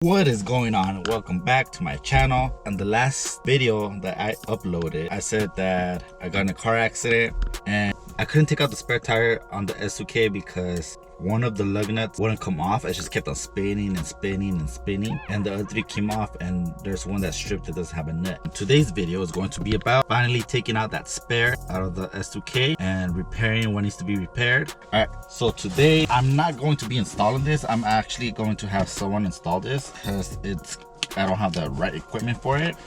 What is going on? Welcome back to my channel. On the last video that I uploaded, I said that I got in a car accident and I couldn't take out the spare tire on the S2000 because one of the lug nuts wouldn't come off. It just kept on spinning and spinning and spinning, and the other three came off, and there's one that's stripped that doesn't have a nut. Today's video is going to be about finally taking out that spare out of the S2000 and repairing what needs to be repaired. All right, so today I'm not going to be installing this. I'm actually going to have someone install this because I don't have the right equipment for it.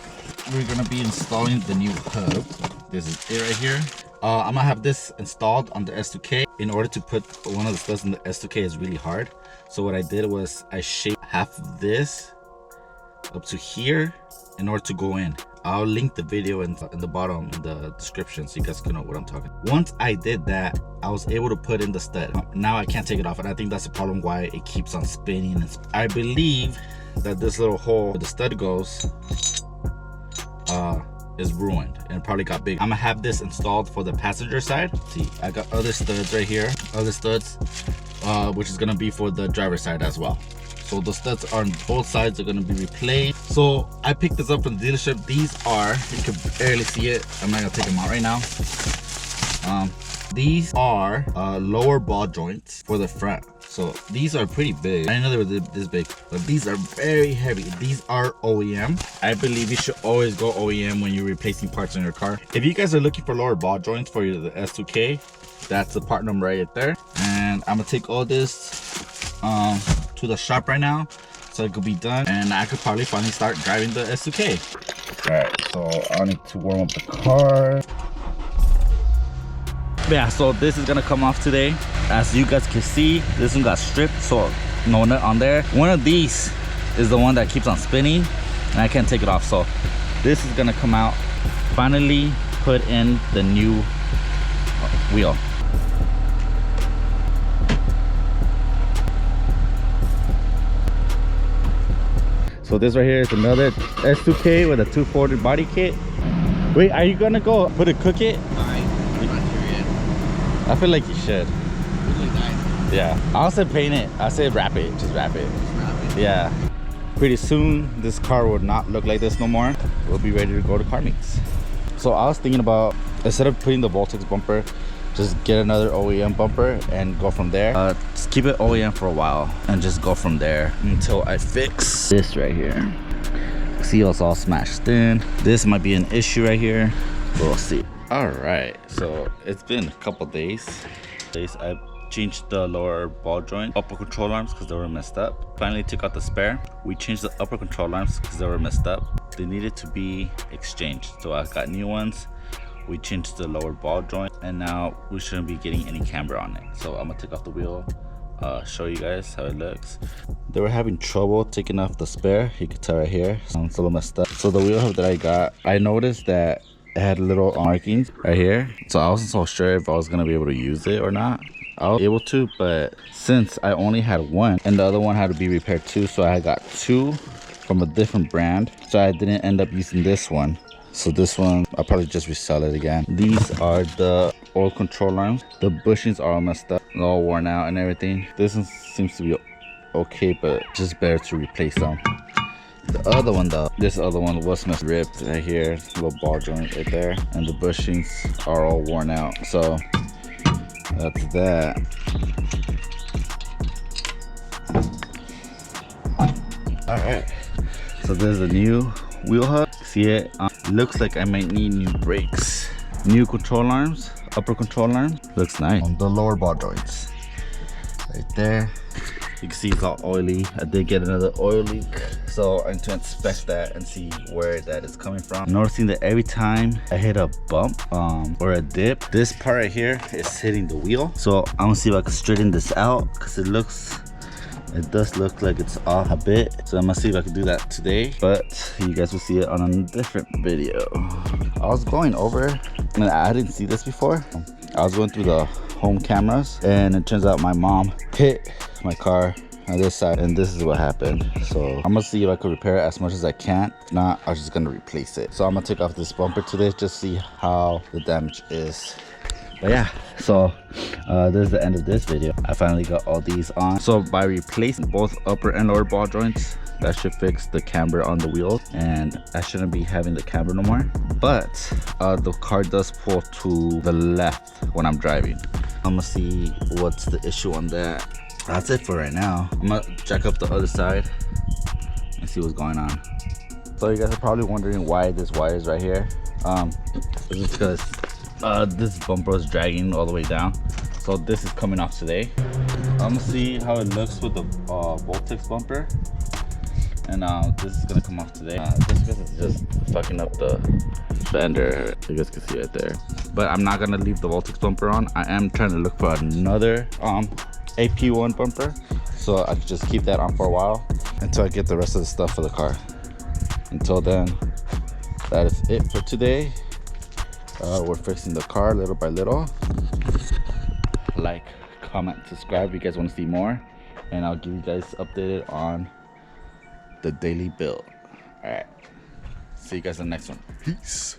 We're gonna be installing the new hub. This is it right here. I'm gonna have this installed on the S2000. In order to put one of the studs in the S2000 is really hard. So what I did was I shaped half of this up to here in order to go in. I'll link the video in the bottom in the description so you guys can know what I'm talking about. Once I did that, I was able to put in the stud. Now I can't take it off, and I think that's the problem why it keeps on spinning. I believe that this little hole where the stud goes is ruined and probably got big. I'm gonna have this installed for the passenger side. See, I got other studs right here, other studs, which is gonna be for the driver's side as well. So the studs on both sides are gonna be replaced. So I picked this up from the dealership. These are, you can barely see it. I'm not gonna take them out right now. These are lower ball joints for the front. So these are pretty big. I didn't know they were this big, but these are very heavy. These are OEM. I believe you should always go OEM when you're replacing parts on your car. If you guys are looking for lower ball joints for the S2000, that's the part number right there. And I'm gonna take all this to the shop right now so it could be done, and I could probably finally start driving the S2000. All right, so I need to warm up the car. Yeah, so this is gonna come off today. As you guys can see, this one got stripped, so no nut on there. One of these is the one that keeps on spinning and I can't take it off, so this is gonna come out. Finally put in the new wheel. So this right here is another S2000 with a 240 body kit. Wait, are you gonna go put it, cook it? I feel like you should. Really nice. Yeah. I'll say paint it. I'll say wrap it. Just wrap it. Just wrap it. Yeah. Pretty soon, this car will not look like this no more. We'll be ready to go to car meets. So I was thinking about, instead of putting the Voltex bumper, just get another OEM bumper and go from there. Just keep it OEM for a while and just go from there until I fix this right here. See, it's all smashed in. This might be an issue right here. We'll see. All right, so it's been a couple days. I changed the lower ball joint, upper control arms because they were messed up. Finally took out the spare. We changed the upper control arms because they were messed up. They needed to be exchanged, so I got new ones. We changed the lower ball joint, and now we shouldn't be getting any camber on it. So I'm gonna take off the wheel, show you guys how it looks. They were having trouble taking off the spare. You can tell right here, it's a little messed up. So the wheel hub that I got, I noticed that it had little markings right here, so I wasn't so sure if I was gonna be able to use it or not. I was able to, but since I only had one and the other one had to be repaired too, so I got two from a different brand, so I didn't end up using this one. So this one I'll probably just resell it again. These are the oil control arms. The bushings are all messed up, they're all worn out and everything. This one seems to be okay, but just better to replace them. The other one though, this other one was ripped right here, little ball joint right there, and the bushings are all worn out. So that's that. All right, so there's a new wheel hub. See it? Looks like I might need new brakes. New control arms, upper control arms. Looks nice on the lower ball joints. Right there. You can see it's all oily. I did get another oil leak, so I need to inspect that and see where that is coming from. I'm noticing that every time I hit a bump or a dip, this part right here is hitting the wheel. So I'm gonna see if I can straighten this out because it does look like it's off a bit. So I'm gonna see if I can do that today, but you guys will see it on a different video. I was going over, and I didn't see this before. I was going through the home cameras, and it turns out my mom hit my car on this side, and this is what happened. So I'm gonna see if I can repair it as much as I can. If not, I'm just gonna replace it. So I'm gonna take off this bumper today, just see how the damage is. But yeah, so this is the end of this video. I finally got all these on. So by replacing both upper and lower ball joints, that should fix the camber on the wheels, and I shouldn't be having the camber no more. But the car does pull to the left when I'm driving. I'm gonna see what's the issue on that. That's it for right now. I'm gonna check up the other side and see what's going on. So you guys are probably wondering why this wire is right here. It's because this bumper is dragging all the way down, so this is coming off today. I'm gonna see how it looks with the Voltex bumper, and this is gonna come off today. Just because it's just fucking up the fender, you guys can see right there. But I'm not gonna leave the Voltex bumper on. I am trying to look for another AP1 bumper, so I can just keep that on for a while until I get the rest of the stuff for the car. Until then, that is it for today. We're fixing the car little by little. Like, comment, subscribe if you guys want to see more, and I'll give you guys updated on the daily build. All right, see you guys in the next one. Peace.